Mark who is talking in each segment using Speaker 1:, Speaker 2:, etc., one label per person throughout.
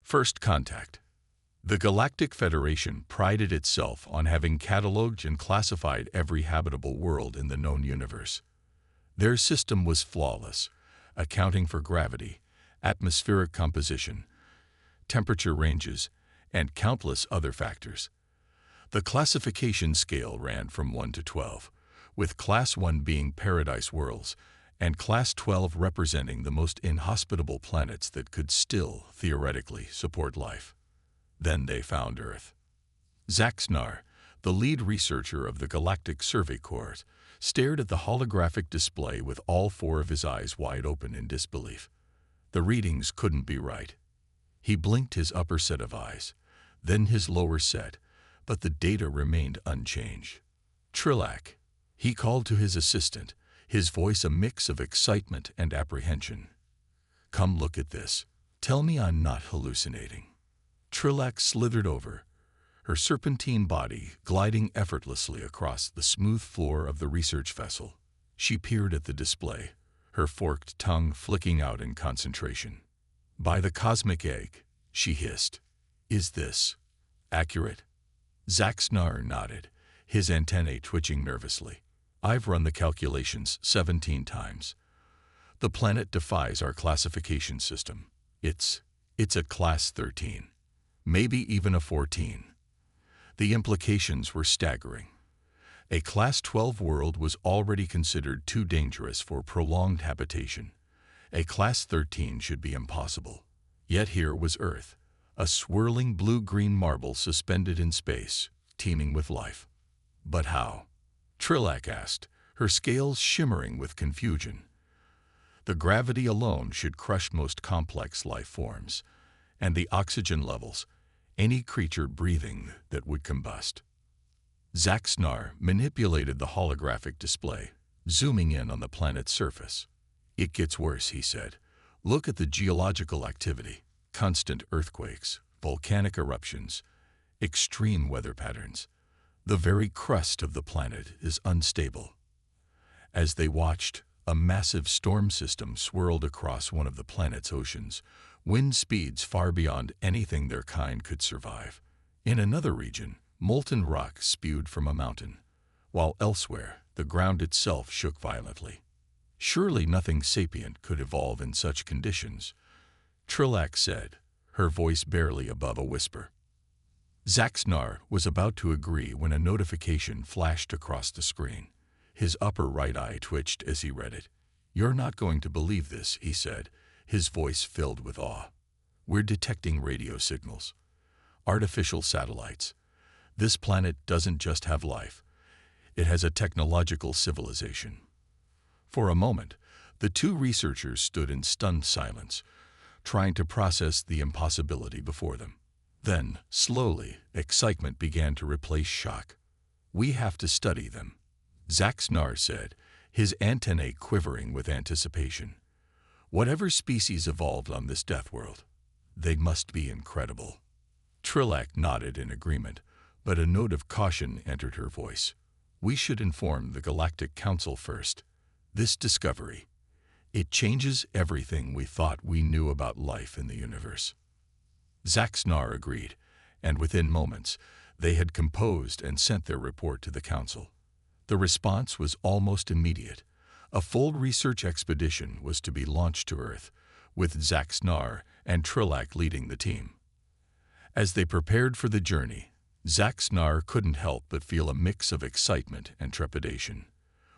Speaker 1: First contact. The Galactic Federation prided itself on having cataloged and classified every habitable world in the known universe. Their system was flawless, accounting for gravity, atmospheric composition, temperature ranges, and countless other factors. The classification scale ran from 1 to 12, with Class 1 being paradise worlds and Class 12 representing the most inhospitable planets that could still, theoretically, support life. Then they found Earth. Zaxnar, the lead researcher of the Galactic Survey Corps, stared at the holographic display with all four of his eyes wide open in disbelief. The readings couldn't be right. He blinked his upper set of eyes, then his lower set, but the data remained unchanged. Trilak, he called to his assistant, his voice a mix of excitement and apprehension. Come look at this. Tell me I'm not hallucinating. Trilak slithered over, her serpentine body gliding effortlessly across the smooth floor of the research vessel. She peered at the display, her forked tongue flicking out in concentration. By the cosmic egg, she hissed. Is this accurate? Zaxnar nodded, his antennae twitching nervously. I've run the calculations 17 times. The planet defies our classification system. It's a Class 13, maybe even a 14. The implications were staggering. A Class 12 world was already considered too dangerous for prolonged habitation. A Class 13 should be impossible. Yet here was Earth, a swirling blue-green marble suspended in space, teeming with life. But how? Trilak asked, her scales shimmering with confusion. The gravity alone should crush most complex life forms, and the oxygen levels, any creature breathing that would combust. Zaxnar manipulated the holographic display, zooming in on the planet's surface. It gets worse, he said. Look at the geological activity, constant earthquakes, volcanic eruptions, extreme weather patterns. The very crust of the planet is unstable. As they watched, a massive storm system swirled across one of the planet's oceans, wind speeds far beyond anything their kind could survive. In another region, molten rock spewed from a mountain, while elsewhere, the ground itself shook violently. Surely nothing sapient could evolve in such conditions, Trilak said, her voice barely above a whisper. Zaxnar was about to agree when a notification flashed across the screen. His upper right eye twitched as he read it. You're not going to believe this, he said, his voice filled with awe. We're detecting radio signals. Artificial satellites. This planet doesn't just have life. It has a technological civilization. For a moment, the two researchers stood in stunned silence, trying to process the impossibility before them. Then, slowly, excitement began to replace shock. We have to study them, Zaxnar said, his antennae quivering with anticipation. Whatever species evolved on this death world, they must be incredible. Trilak nodded in agreement, but a note of caution entered her voice. We should inform the Galactic Council first. This discovery, it changes everything we thought we knew about life in the universe. Zaxnar agreed, and within moments, they had composed and sent their report to the Council. The response was almost immediate. A full research expedition was to be launched to Earth, with Zaxnar and Trilak leading the team. As they prepared for the journey, Zaxnar couldn't help but feel a mix of excitement and trepidation.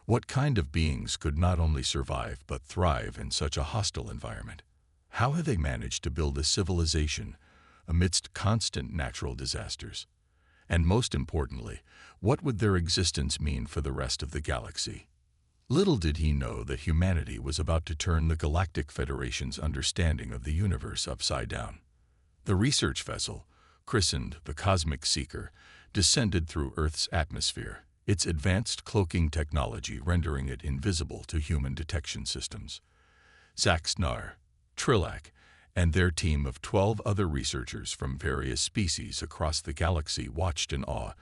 Speaker 1: What kind of beings could not only survive but thrive in such a hostile environment? How had they managed to build a civilization amidst constant natural disasters? And most importantly, what would their existence mean for the rest of the galaxy? Little did he know that humanity was about to turn the Galactic Federation's understanding of the universe upside down. The research vessel, christened the Cosmic Seeker, descended through Earth's atmosphere, its advanced cloaking technology rendering it invisible to human detection systems. Zaxnar, Trilak, and their team of 12 other researchers from various species across the galaxy watched in awe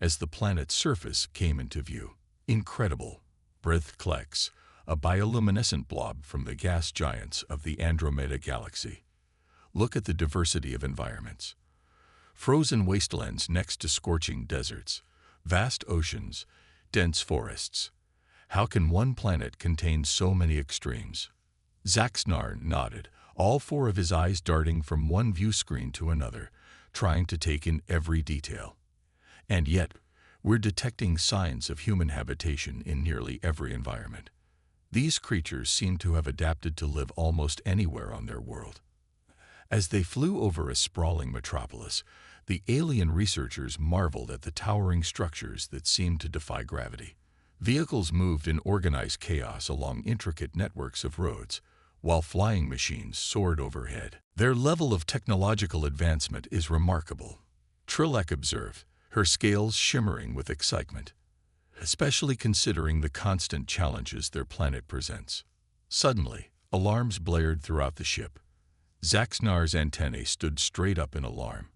Speaker 1: as the planet's surface came into view. Incredible, breathed Klex, a bioluminescent blob from the gas giants of the Andromeda Galaxy. Look at the diversity of environments. Frozen wastelands next to scorching deserts, vast oceans, dense forests. How can one planet contain so many extremes? Zaxnar nodded, all four of his eyes darting from one view screen to another, trying to take in every detail. And yet, we're detecting signs of human habitation in nearly every environment. These creatures seem to have adapted to live almost anywhere on their world. As they flew over a sprawling metropolis, the alien researchers marveled at the towering structures that seemed to defy gravity. Vehicles moved in organized chaos along intricate networks of roads, while flying machines soared overhead. Their level of technological advancement is remarkable, Trilek observed, her scales shimmering with excitement, especially considering the constant challenges their planet presents. Suddenly, alarms blared throughout the ship. Zaxnar's antennae stood straight up in alarm.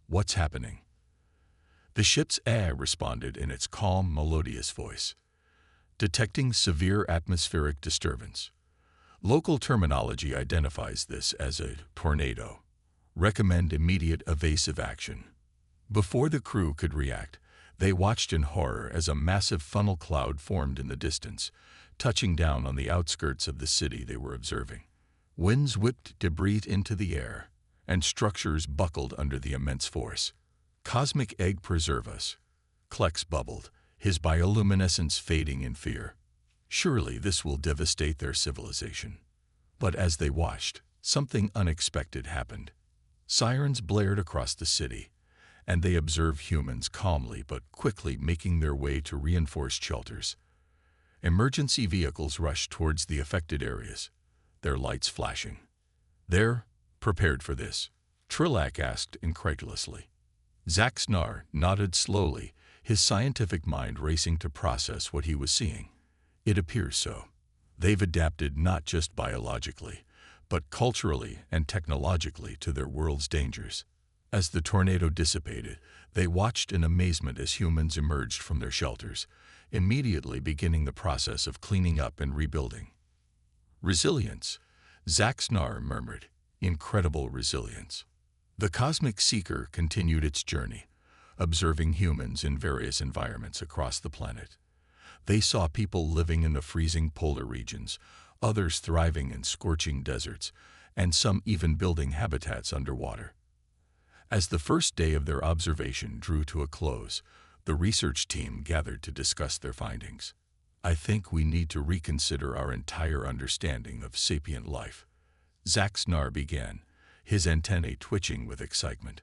Speaker 1: What's happening? The ship's responded in its calm, melodious voice. Detecting severe atmospheric disturbance. Local terminology identifies this as a tornado. Recommend immediate evasive action. Before the crew could react, they watched in horror as a massive funnel cloud formed in the distance, touching down on the outskirts of the city they were observing. Winds whipped debris into the air, and structures buckled under the immense force. Cosmic egg preserve us, Klex bubbled, his bioluminescence fading in fear. Surely this will devastate their civilization. But as they watched, something unexpected happened. Sirens blared across the city, and they observed humans calmly but quickly making their way to reinforced shelters. Emergency vehicles rushed towards the affected areas, their lights flashing. "They're prepared for this?" Trilak asked incredulously. Zaxnar nodded slowly, his scientific mind racing to process what he was seeing. It appears so. They've adapted not just biologically, but culturally and technologically to their world's dangers. As the tornado dissipated, they watched in amazement as humans emerged from their shelters, immediately beginning the process of cleaning up and rebuilding. Resilience, Zaxnar murmured. Incredible resilience. The Cosmic Seeker continued its journey, observing humans in various environments across the planet. They saw people living in the freezing polar regions, others thriving in scorching deserts, and some even building habitats underwater. As the first day of their observation drew to a close, the research team gathered to discuss their findings. "I think we need to reconsider our entire understanding of sapient life," Zaxnar began, his antennae twitching with excitement.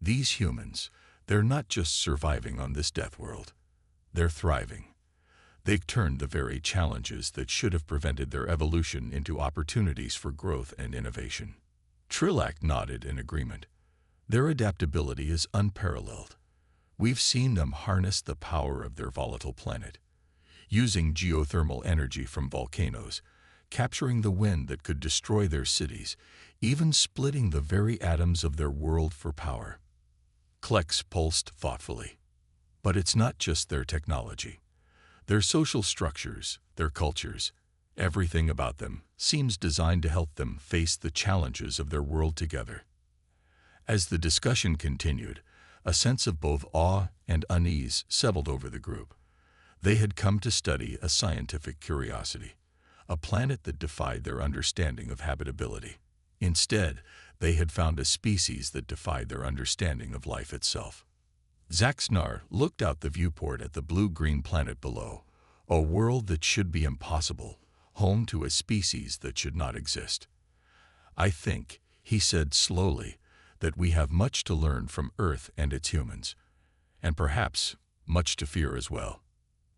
Speaker 1: "These humans, they're not just surviving on this death world. They're thriving. They've turned the very challenges that should have prevented their evolution into opportunities for growth and innovation." Trilak nodded in agreement. "Their adaptability is unparalleled. We've seen them harness the power of their volatile planet, using geothermal energy from volcanoes, capturing the wind that could destroy their cities, even splitting the very atoms of their world for power." Klex pulsed thoughtfully. "But it's not just their technology. Their social structures, their cultures, everything about them seems designed to help them face the challenges of their world together." As the discussion continued, a sense of both awe and unease settled over the group. They had come to study a scientific curiosity, a planet that defied their understanding of habitability. Instead, they had found a species that defied their understanding of life itself. Zaxnar looked out the viewport at the blue-green planet below, a world that should be impossible, home to a species that should not exist. "I think," he said slowly, "that we have much to learn from Earth and its humans, and perhaps much to fear as well."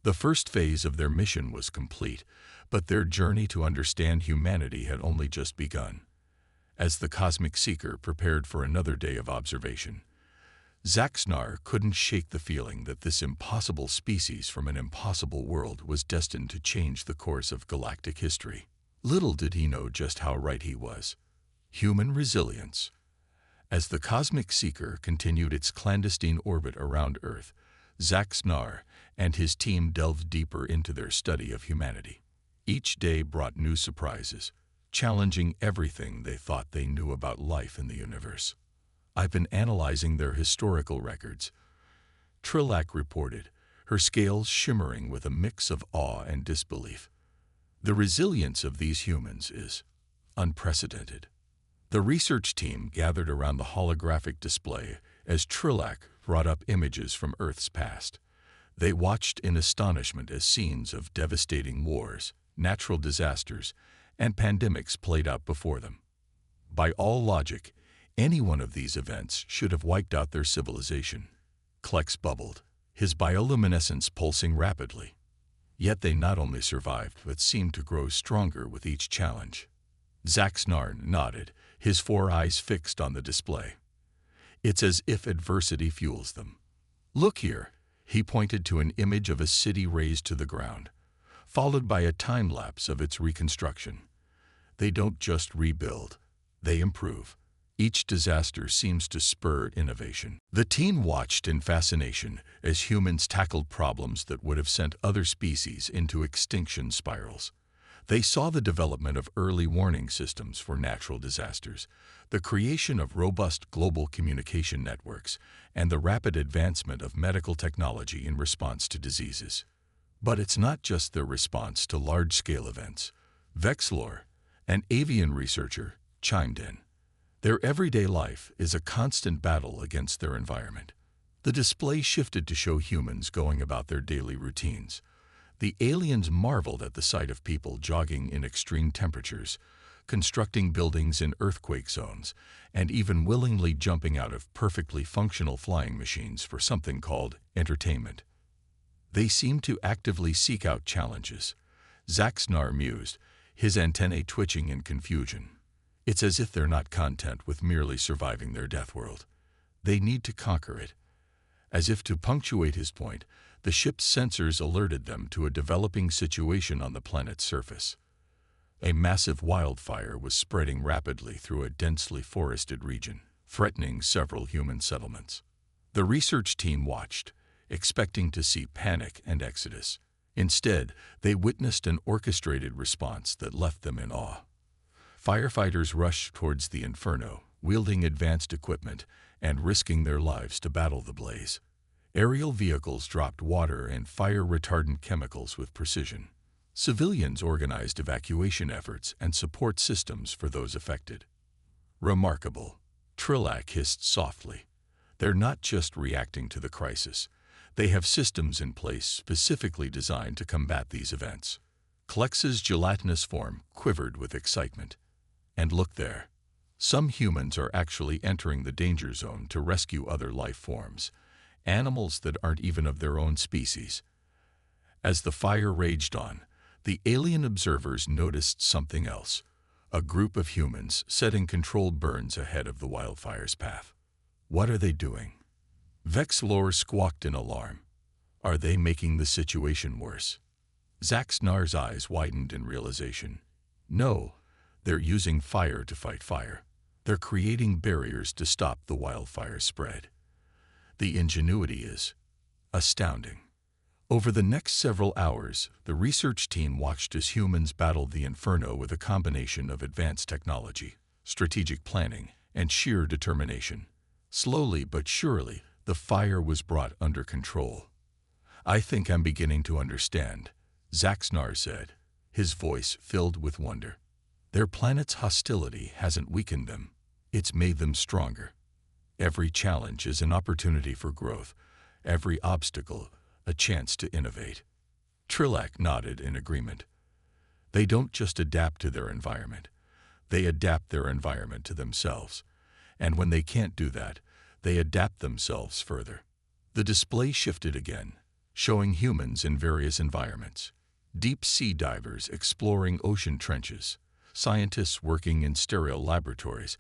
Speaker 1: The first phase of their mission was complete, but their journey to understand humanity had only just begun. As the Cosmic Seeker prepared for another day of observation, Zaxnar couldn't shake the feeling that this impossible species from an impossible world was destined to change the course of galactic history. Little did he know just how right he was. Human resilience. As the Cosmic Seeker continued its clandestine orbit around Earth, Zaxnar and his team delved deeper into their study of humanity. Each day brought new surprises, challenging everything they thought they knew about life in the universe. I've been analyzing their historical records, Trilak reported, her scales shimmering with a mix of awe and disbelief. The resilience of these humans is unprecedented. The research team gathered around the holographic display as Trilak brought up images from Earth's past. They watched in astonishment as scenes of devastating wars, natural disasters, and pandemics played out before them. By all logic, any one of these events should have wiped out their civilization. Klex bubbled, his bioluminescence pulsing rapidly. Yet they not only survived, but seemed to grow stronger with each challenge. Zaxnar nodded, his 4 eyes fixed on the display. It's as if adversity fuels them. Look here, he pointed to an image of a city razed to the ground, followed by a time-lapse of its reconstruction. They don't just rebuild, they improve. Each disaster seems to spur innovation. The team watched in fascination as humans tackled problems that would have sent other species into extinction spirals. They saw the development of early warning systems for natural disasters, the creation of robust global communication networks, and the rapid advancement of medical technology in response to diseases. But it's not just their response to large-scale events. Vexlor, an avian researcher, chimed in. Their everyday life is a constant battle against their environment. The display shifted to show humans going about their daily routines. The aliens marveled at the sight of people jogging in extreme temperatures, constructing buildings in earthquake zones, and even willingly jumping out of perfectly functional flying machines for something called entertainment. They seemed to actively seek out challenges. Zaxnar mused, his antennae twitching in confusion. It's as if they're not content with merely surviving their death world. They need to conquer it. As if to punctuate his point, the ship's sensors alerted them to a developing situation on the planet's surface. A massive wildfire was spreading rapidly through a densely forested region, threatening several human settlements. The research team watched, expecting to see panic and exodus. Instead, they witnessed an orchestrated response that left them in awe. Firefighters rushed towards the inferno, wielding advanced equipment and risking their lives to battle the blaze. Aerial vehicles dropped water and fire-retardant chemicals with precision. Civilians organized evacuation efforts and support systems for those affected. Remarkable, Trilak hissed softly. They're not just reacting to the crisis. They have systems in place specifically designed to combat these events. Klex's gelatinous form quivered with excitement. And look there. Some humans are actually entering the danger zone to rescue other life forms, animals that aren't even of their own species. As the fire raged on, the alien observers noticed something else. A group of humans setting controlled burns ahead of the wildfire's path. What are they doing? Vexlor squawked in alarm. Are they making the situation worse? Zaxnar's eyes widened in realization. No. They're using fire to fight fire. They're creating barriers to stop the wildfire spread. The ingenuity is astounding. Over the next several hours, the research team watched as humans battled the inferno with a combination of advanced technology, strategic planning, and sheer determination. Slowly but surely, the fire was brought under control. I think I'm beginning to understand, Zaxnar said, his voice filled with wonder. Their planet's hostility hasn't weakened them, it's made them stronger. Every challenge is an opportunity for growth, every obstacle a chance to innovate. Trilak nodded in agreement. They don't just adapt to their environment, they adapt their environment to themselves. And when they can't do that, they adapt themselves further. The display shifted again, showing humans in various environments. Deep sea divers exploring ocean trenches, scientists working in sterile laboratories,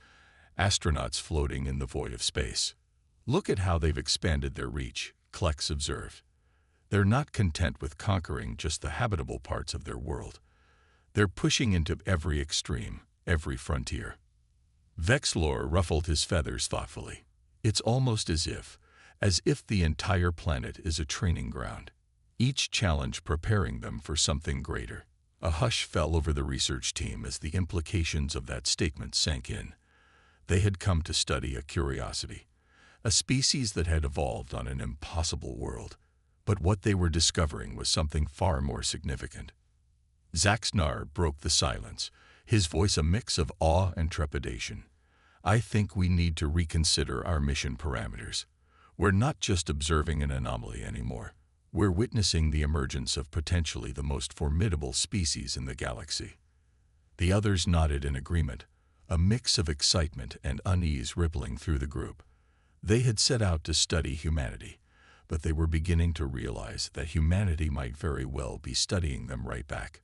Speaker 1: astronauts floating in the void of space. Look at how they've expanded their reach, Klex observed. They're not content with conquering just the habitable parts of their world. They're pushing into every extreme, every frontier. Vexlor ruffled his feathers thoughtfully. It's almost as if the entire planet is a training ground, each challenge preparing them for something greater. A hush fell over the research team as the implications of that statement sank in. They had come to study a curiosity, a species that had evolved on an impossible world. But what they were discovering was something far more significant. Zaxnar broke the silence, his voice a mix of awe and trepidation. I think we need to reconsider our mission parameters. We're not just observing an anomaly anymore. We're witnessing the emergence of potentially the most formidable species in the galaxy. The others nodded in agreement, a mix of excitement and unease rippling through the group. They had set out to study humanity, but they were beginning to realize that humanity might very well be studying them right back.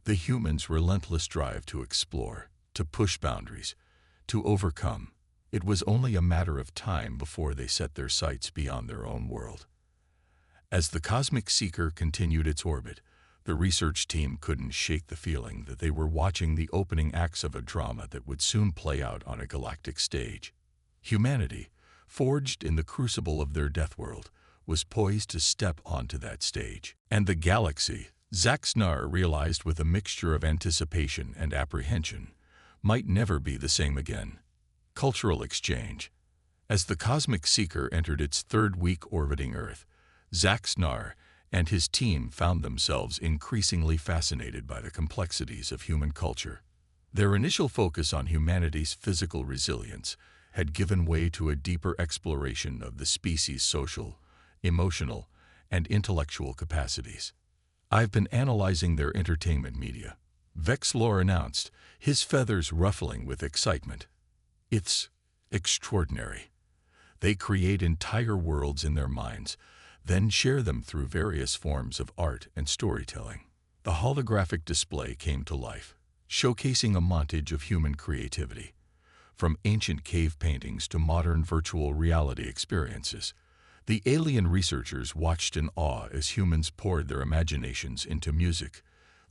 Speaker 1: The humans' relentless drive to explore, to push boundaries, to overcome. It was only a matter of time before they set their sights beyond their own world. As the cosmic seeker continued its orbit, the research team couldn't shake the feeling that they were watching the opening acts of a drama that would soon play out on a galactic stage. Humanity, forged in the crucible of their death world, was poised to step onto that stage. And the galaxy, Zaxnar realized with a mixture of anticipation and apprehension, might never be the same again. Cultural exchange. As the cosmic seeker entered its third week orbiting Earth, Zaxnar and his team found themselves increasingly fascinated by the complexities of human culture. Their initial focus on humanity's physical resilience had given way to a deeper exploration of the species' social, emotional, and intellectual capacities. I've been analyzing their entertainment media, Vexlor announced, his feathers ruffling with excitement. It's extraordinary. They create entire worlds in their minds, then share them through various forms of art and storytelling. The holographic display came to life, showcasing a montage of human creativity, from ancient cave paintings to modern virtual reality experiences. The alien researchers watched in awe as humans poured their imaginations into music,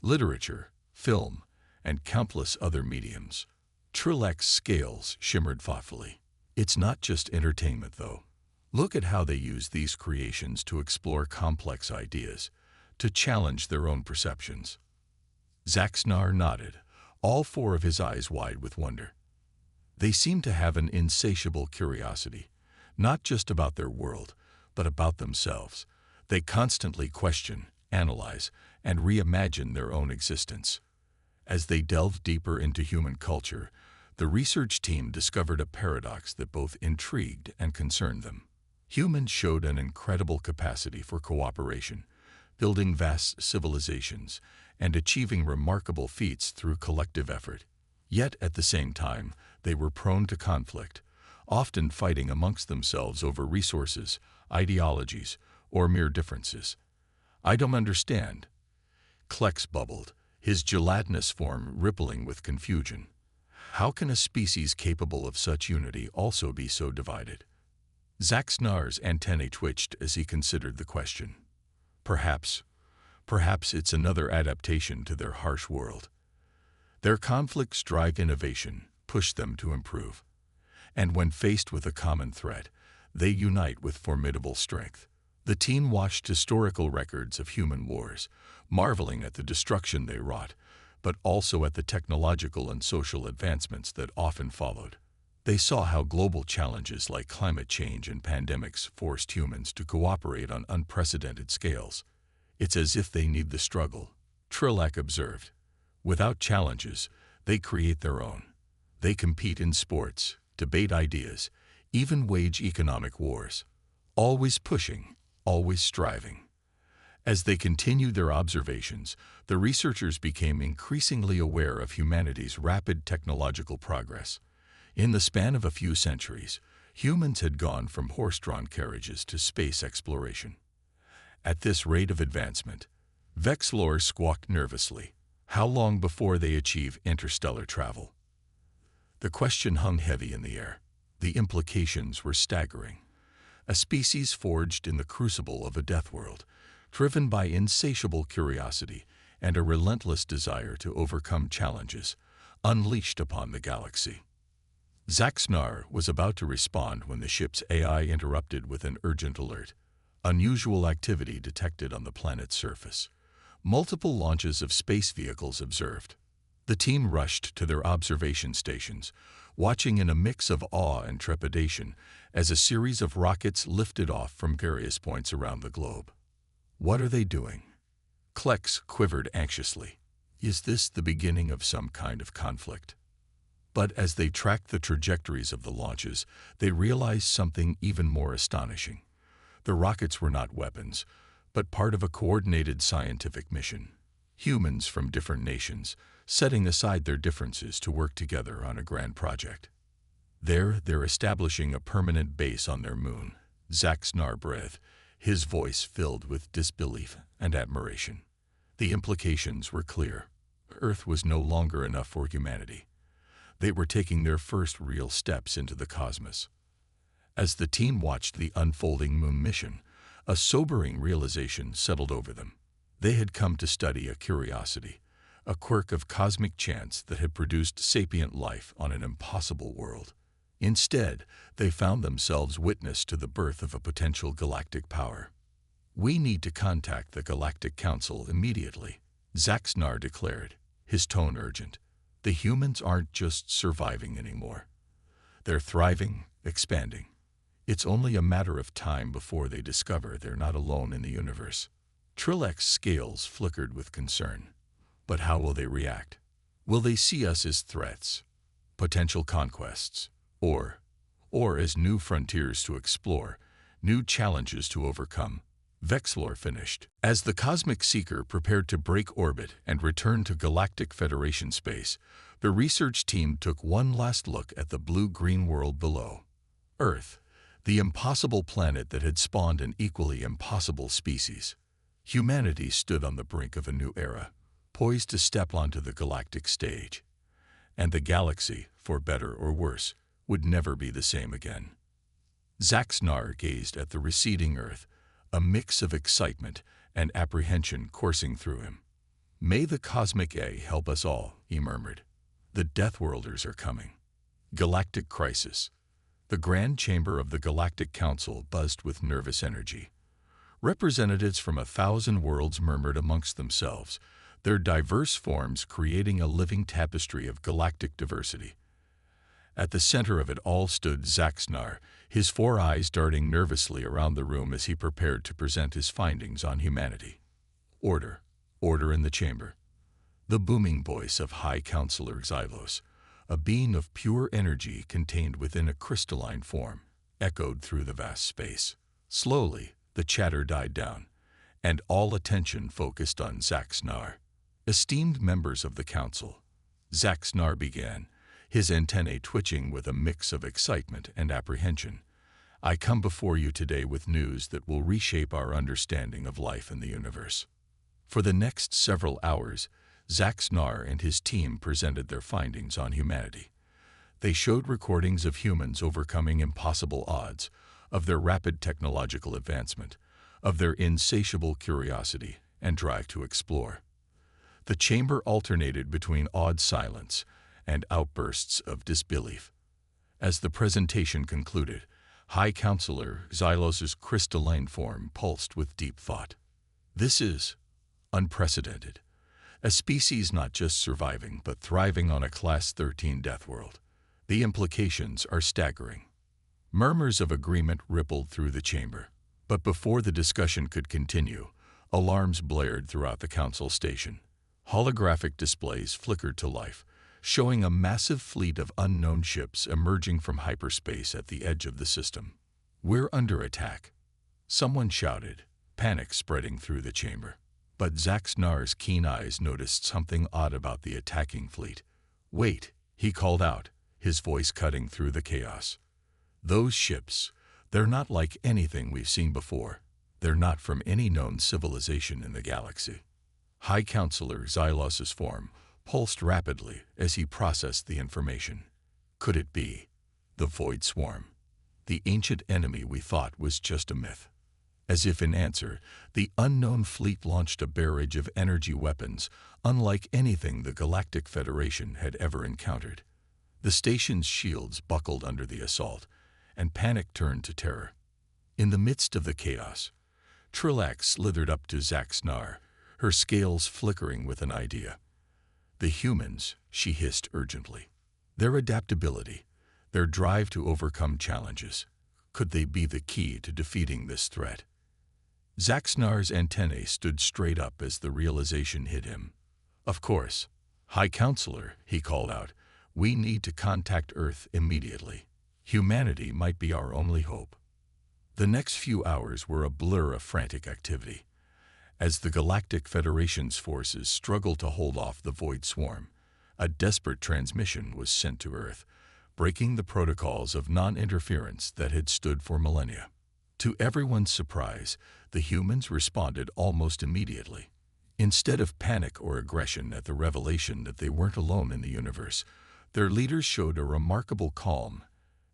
Speaker 1: literature, film, and countless other mediums. Trilex's scales shimmered thoughtfully. It's not just entertainment, though. Look at how they use these creations to explore complex ideas, to challenge their own perceptions. Zaxnar nodded, all four of his eyes wide with wonder. They seemed to have an insatiable curiosity, not just about their world, but about themselves. They constantly question, analyze, and reimagine their own existence. As they delved deeper into human culture, the research team discovered a paradox that both intrigued and concerned them. Humans showed an incredible capacity for cooperation, building vast civilizations and achieving remarkable feats through collective effort. Yet, at the same time, they were prone to conflict, often fighting amongst themselves over resources, ideologies, or mere differences. I don't understand. Klex bubbled, his gelatinous form rippling with confusion. How can a species capable of such unity also be so divided? Zaxnar's antennae twitched as he considered the question. Perhaps it's another adaptation to their harsh world. Their conflicts drive innovation, push them to improve. And when faced with a common threat, they unite with formidable strength. The team watched historical records of human wars, marveling at the destruction they wrought, but also at the technological and social advancements that often followed. They saw how global challenges like climate change and pandemics forced humans to cooperate on unprecedented scales. It's as if they need the struggle, Trilek observed. Without challenges, they create their own. They compete in sports, debate ideas, even wage economic wars. Always pushing, always striving. As they continued their observations, the researchers became increasingly aware of humanity's rapid technological progress. In the span of a few centuries, humans had gone from horse-drawn carriages to space exploration. At this rate of advancement, Vexlor squawked nervously. How long before they achieve interstellar travel? The question hung heavy in the air. The implications were staggering. A species forged in the crucible of a death world, driven by insatiable curiosity and a relentless desire to overcome challenges, unleashed upon the galaxy. Zaxnar was about to respond when the ship's AI interrupted with an urgent alert. Unusual activity detected on the planet's surface. Multiple launches of space vehicles observed. The team rushed to their observation stations, watching in a mix of awe and trepidation as a series of rockets lifted off from various points around the globe. What are they doing? Klex quivered anxiously. Is this the beginning of some kind of conflict? But as they tracked the trajectories of the launches, they realized something even more astonishing. The rockets were not weapons, but part of a coordinated scientific mission. Humans from different nations, setting aside their differences to work together on a grand project. There, they're establishing a permanent base on their moon. Zaxnar breathed, his voice filled with disbelief and admiration. The implications were clear. Earth was no longer enough for humanity. They were taking their first real steps into the cosmos. As the team watched the unfolding moon mission, a sobering realization settled over them. They had come to study a curiosity, a quirk of cosmic chance that had produced sapient life on an impossible world. Instead, they found themselves witness to the birth of a potential galactic power. "We need to contact the Galactic Council immediately," Zaxnar declared, his tone urgent. "The humans aren't just surviving anymore. They're thriving, expanding. It's only a matter of time before they discover they're not alone in the universe." Trilek's scales flickered with concern. But how will they react? Will they see us as threats, potential conquests, or as new frontiers to explore, new challenges to overcome? Vexlor finished. As the Cosmic Seeker prepared to break orbit and return to Galactic Federation space, the research team took one last look at the blue-green world below. Earth, the impossible planet that had spawned an equally impossible species. Humanity stood on the brink of a new era, poised to step onto the galactic stage. And the galaxy, for better or worse, would never be the same again. Zaxnar gazed at the receding Earth, a mix of excitement and apprehension coursing through him. "May the Cosmic A help us all," he murmured. "The Deathworlders are coming." Galactic crisis. The Grand Chamber of the Galactic Council buzzed with nervous energy. Representatives from 1,000 worlds murmured amongst themselves, their diverse forms creating a living tapestry of galactic diversity. At the center of it all stood Zaxnar, his four eyes darting nervously around the room as he prepared to present his findings on humanity. "Order, order in the chamber." The booming voice of High Counselor Xylos, a being of pure energy contained within a crystalline form, echoed through the vast space. Slowly, the chatter died down, and all attention focused on Zaxnar. "Esteemed members of the council," Zaxnar began, his antennae twitching with a mix of excitement and apprehension, "I come before you today with news that will reshape our understanding of life in the universe." For the next several hours, Zaxnar and his team presented their findings on humanity. They showed recordings of humans overcoming impossible odds, of their rapid technological advancement, of their insatiable curiosity and drive to explore. The chamber alternated between awed silence and outbursts of disbelief. As the presentation concluded, High Counselor Xylos's crystalline form pulsed with deep thought. "This is unprecedented. A species not just surviving, but thriving on a Class 13 death world. The implications are staggering." Murmurs of agreement rippled through the chamber. But before the discussion could continue, alarms blared throughout the council station. Holographic displays flickered to life, showing a massive fleet of unknown ships emerging from hyperspace at the edge of the system. "We're under attack," someone shouted, panic spreading through the chamber. But Zaxnar's keen eyes noticed something odd about the attacking fleet. "Wait," he called out, his voice cutting through the chaos. "Those ships, they're not like anything we've seen before. They're not from any known civilization in the galaxy." High Counselor Xylos's form pulsed rapidly as he processed the information. Could it be the Void Swarm, the ancient enemy we thought was just a myth? As if in answer, the unknown fleet launched a barrage of energy weapons unlike anything the Galactic Federation had ever encountered. The station's shields buckled under the assault, and panic turned to terror. In the midst of the chaos, Trilek slithered up to Zaxnar, her scales flickering with an idea. "The humans," she hissed urgently. "Their adaptability, their drive to overcome challenges. Could they be the key to defeating this threat?" Zaxnar's antennae stood straight up as the realization hit him. "Of course. High Counselor," he called out, "we need to contact Earth immediately. Humanity might be our only hope." The next few hours were a blur of frantic activity. As the Galactic Federation's forces struggled to hold off the Void Swarm, a desperate transmission was sent to Earth, breaking the protocols of non-interference that had stood for millennia. To everyone's surprise, the humans responded almost immediately. Instead of panic or aggression at the revelation that they weren't alone in the universe, their leaders showed a remarkable calm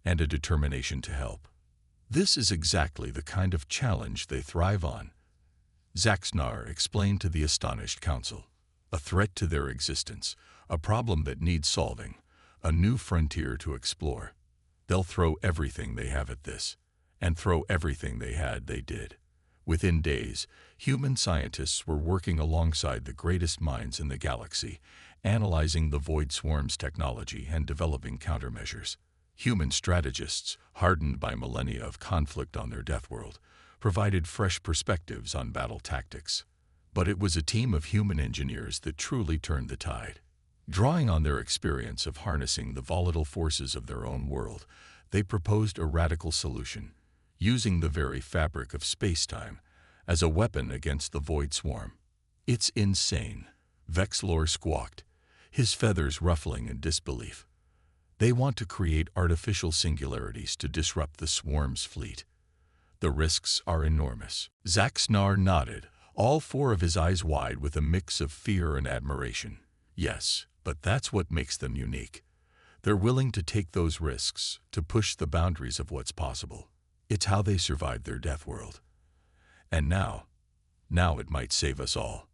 Speaker 1: and a determination to help. "This is exactly the kind of challenge they thrive on," Zaxnar explained to the astonished council. "A threat to their existence, a problem that needs solving, a new frontier to explore. They'll throw everything they have at this, and throw everything they had they did." Within days, human scientists were working alongside the greatest minds in the galaxy, analyzing the Void Swarm's technology and developing countermeasures. Human strategists, hardened by millennia of conflict on their death world, provided fresh perspectives on battle tactics. But it was a team of human engineers that truly turned the tide. Drawing on their experience of harnessing the volatile forces of their own world, they proposed a radical solution, using the very fabric of space-time as a weapon against the Void Swarm. "It's insane," Vexlor squawked, his feathers ruffling in disbelief. "They want to create artificial singularities to disrupt the Swarm's fleet. The risks are enormous." Zaxnar nodded, all four of his eyes wide with a mix of fear and admiration. "Yes, but that's what makes them unique. They're willing to take those risks, to push the boundaries of what's possible. It's how they survived their death world. And now it might save us all."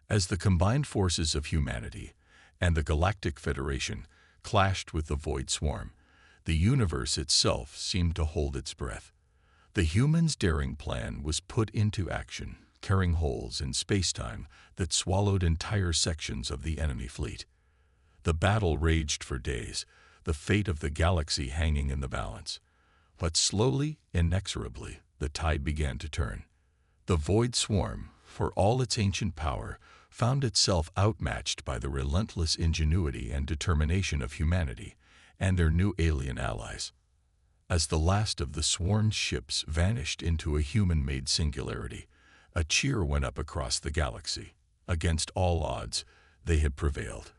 Speaker 1: As the combined forces of humanity and the Galactic Federation clashed with the Void Swarm, the universe itself seemed to hold its breath. The humans' daring plan was put into action, carrying holes in space-time that swallowed entire sections of the enemy fleet. The battle raged for days, the fate of the galaxy hanging in the balance. But slowly, inexorably, the tide began to turn. The Void Swarm, for all its ancient power, found itself outmatched by the relentless ingenuity and determination of humanity and their new alien allies. As the last of the Swarm's ships vanished into a human-made singularity, a cheer went up across the galaxy. Against all odds, they had prevailed.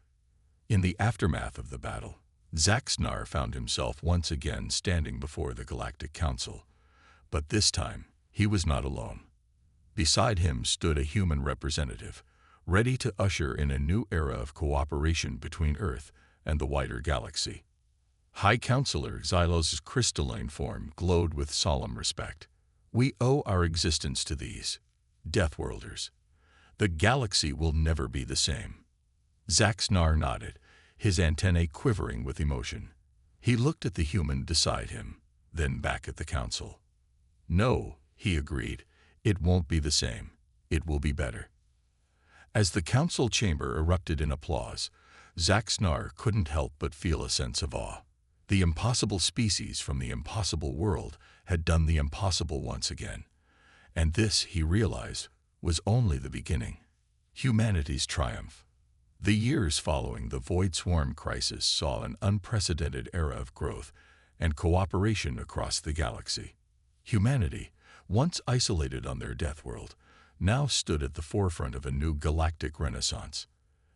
Speaker 1: In the aftermath of the battle, Zaxnar found himself once again standing before the Galactic Council. But this time, he was not alone. Beside him stood a human representative, ready to usher in a new era of cooperation between Earth and the wider galaxy. High Counselor Xylos' crystalline form glowed with solemn respect. "We owe our existence to these Deathworlders. The galaxy will never be the same." Zaxnar nodded, his antennae quivering with emotion. He looked at the human beside him, then back at the council. "No," he agreed, "it won't be the same. It will be better." As the council chamber erupted in applause, Zaxnar couldn't help but feel a sense of awe. The impossible species from the impossible world had done the impossible once again. And this, he realized, was only the beginning. Humanity's triumph. The years following the Void Swarm crisis saw an unprecedented era of growth and cooperation across the galaxy. Humanity, once isolated on their death world, now stood at the forefront of a new galactic renaissance.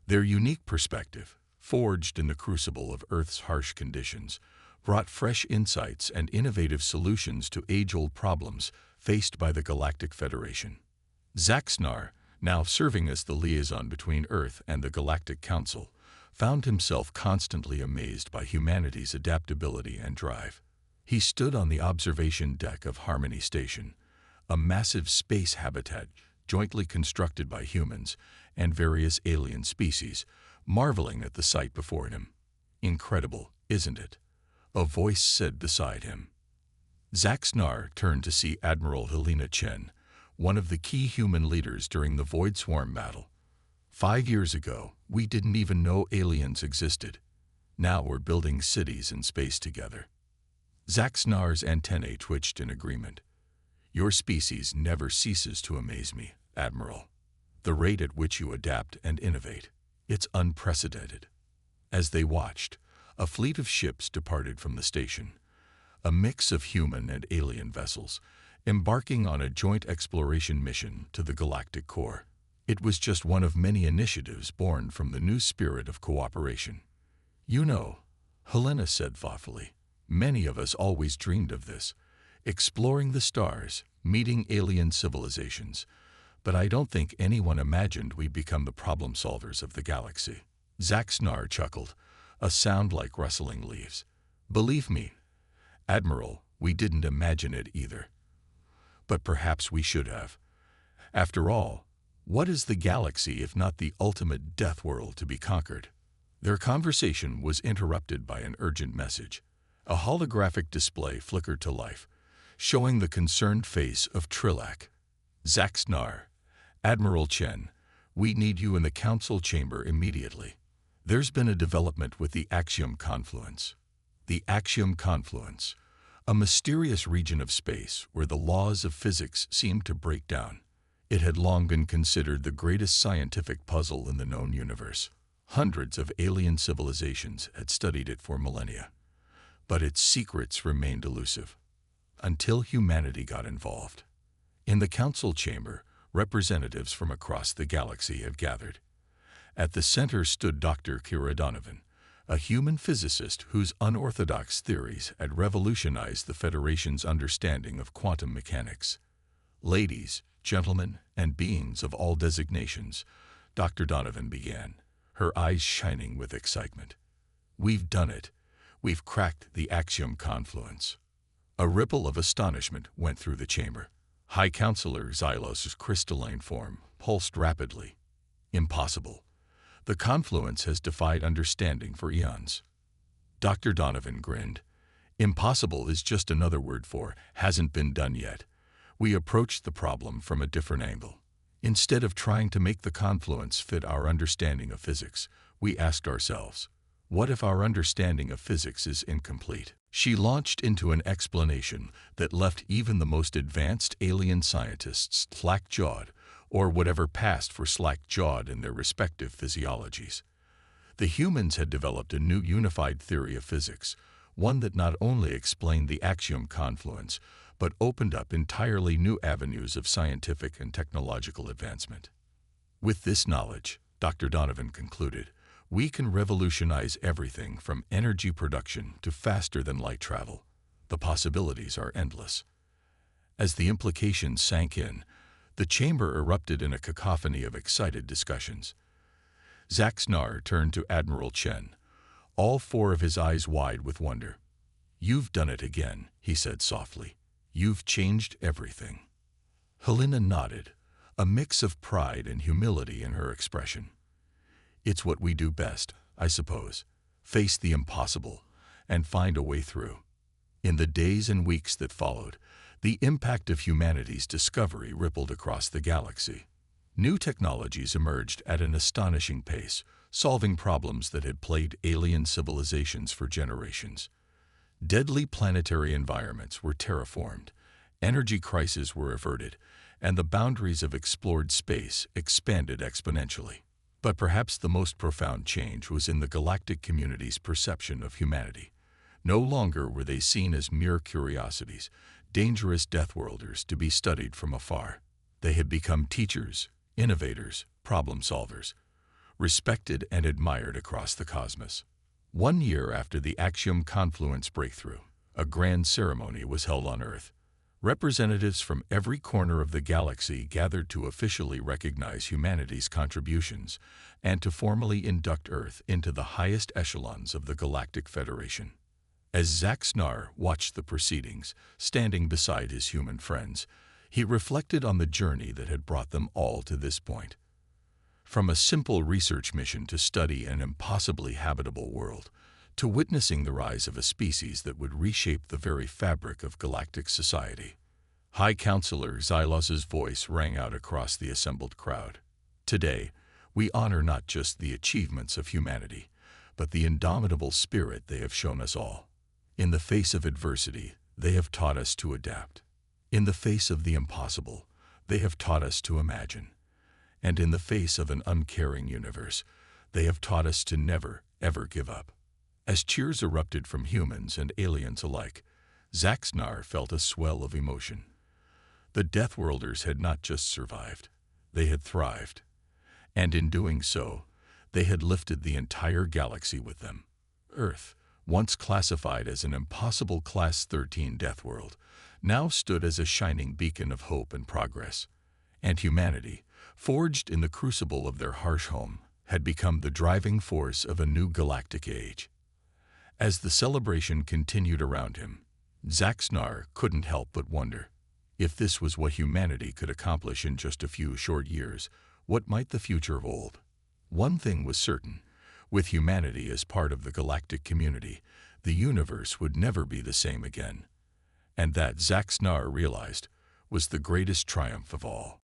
Speaker 1: Their unique perspective, forged in the crucible of Earth's harsh conditions, brought fresh insights and innovative solutions to age-old problems faced by the Galactic Federation. Zaxnar, now serving as the liaison between Earth and the Galactic Council, found himself constantly amazed by humanity's adaptability and drive. He stood on the observation deck of Harmony Station, a massive space habitat jointly constructed by humans and various alien species, marveling at the sight before him. "Incredible, isn't it?" a voice said beside him. Zaxnar turned to see Admiral Helena Chen, one of the key human leaders during the Void Swarm battle. 5 years ago, we didn't even know aliens existed. Now we're building cities in space together. Zaxnar's antennae twitched in agreement. Your species never ceases to amaze me, Admiral. The rate at which you adapt and innovate, it's unprecedented. As they watched, a fleet of ships departed from the station, a mix of human and alien vessels, embarking on a joint exploration mission to the galactic core. It was just one of many initiatives born from the new spirit of cooperation. You know, Helena said thoughtfully, many of us always dreamed of this, exploring the stars, meeting alien civilizations, but I don't think anyone imagined we'd become the problem solvers of the galaxy. Zaxnar chuckled, a sound like rustling leaves. Believe me, Admiral, we didn't imagine it either. But perhaps we should have. After all, what is the galaxy if not the ultimate death world to be conquered? Their conversation was interrupted by an urgent message. A holographic display flickered to life, showing the concerned face of Trilak. Zaxnar, Admiral Chen, we need you in the council chamber immediately. There's been a development with the Axiom Confluence. The Axiom Confluence, a mysterious region of space where the laws of physics seem to break down. It had long been considered the greatest scientific puzzle in the known universe. Hundreds of alien civilizations had studied it for millennia, but its secrets remained elusive until humanity got involved. In the council chamber, representatives from across the galaxy had gathered. At the center stood Dr. Kira Donovan, a human physicist whose unorthodox theories had revolutionized the Federation's understanding of quantum mechanics. Ladies, gentlemen, and beings of all designations, Dr. Donovan began, her eyes shining with excitement. We've done it. We've cracked the Axiom Confluence. A ripple of astonishment went through the chamber. High Counselor Xylos's crystalline form pulsed rapidly. Impossible. The confluence has defied understanding for eons. Dr. Donovan grinned. Impossible is just another word for hasn't been done yet. We approached the problem from a different angle. Instead of trying to make the confluence fit our understanding of physics, we asked ourselves, what if our understanding of physics is incomplete? She launched into an explanation that left even the most advanced alien scientists slack-jawed, or whatever passed for slack-jawed in their respective physiologies. The humans had developed a new unified theory of physics, one that not only explained the Axiom Confluence, but opened up entirely new avenues of scientific and technological advancement. With this knowledge, Dr. Donovan concluded, we can revolutionize everything from energy production to faster-than-light travel. The possibilities are endless. As the implications sank in, the chamber erupted in a cacophony of excited discussions. Zaxnar turned to Admiral Chen, all four of his eyes wide with wonder. You've done it again, he said softly. You've changed everything. Helena nodded, a mix of pride and humility in her expression. It's what we do best, I suppose, face the impossible and find a way through. In the days and weeks that followed, the impact of humanity's discovery rippled across the galaxy. New technologies emerged at an astonishing pace, solving problems that had plagued alien civilizations for generations. Deadly planetary environments were terraformed, energy crises were averted, and the boundaries of explored space expanded exponentially. But perhaps the most profound change was in the galactic community's perception of humanity. No longer were they seen as mere curiosities, dangerous deathworlders to be studied from afar. They had become teachers, innovators, problem solvers, respected and admired across the cosmos. 1 year after the Axiom Confluence breakthrough, a grand ceremony was held on Earth. Representatives from every corner of the galaxy gathered to officially recognize humanity's contributions and to formally induct Earth into the highest echelons of the Galactic Federation. As Zaxnar watched the proceedings, standing beside his human friends, he reflected on the journey that had brought them all to this point. From a simple research mission to study an impossibly habitable world, to witnessing the rise of a species that would reshape the very fabric of galactic society. High Counselor Xylos's voice rang out across the assembled crowd. Today, we honor not just the achievements of humanity, but the indomitable spirit they have shown us all. In the face of adversity, they have taught us to adapt. In the face of the impossible, they have taught us to imagine. And in the face of an uncaring universe, they have taught us to never, ever give up. As cheers erupted from humans and aliens alike, Zaxnar felt a swell of emotion. The Deathworlders had not just survived, they had thrived. And in doing so, they had lifted the entire galaxy with them. Earth, once classified as an impossible Class 13 death world, now stood as a shining beacon of hope and progress. And humanity, forged in the crucible of their harsh home, had become the driving force of a new galactic age. As the celebration continued around him, Zaxnar couldn't help but wonder, if this was what humanity could accomplish in just a few short years, what might the future hold? One thing was certain: with humanity as part of the galactic community, the universe would never be the same again. And that, Zaxnar realized, was the greatest triumph of all.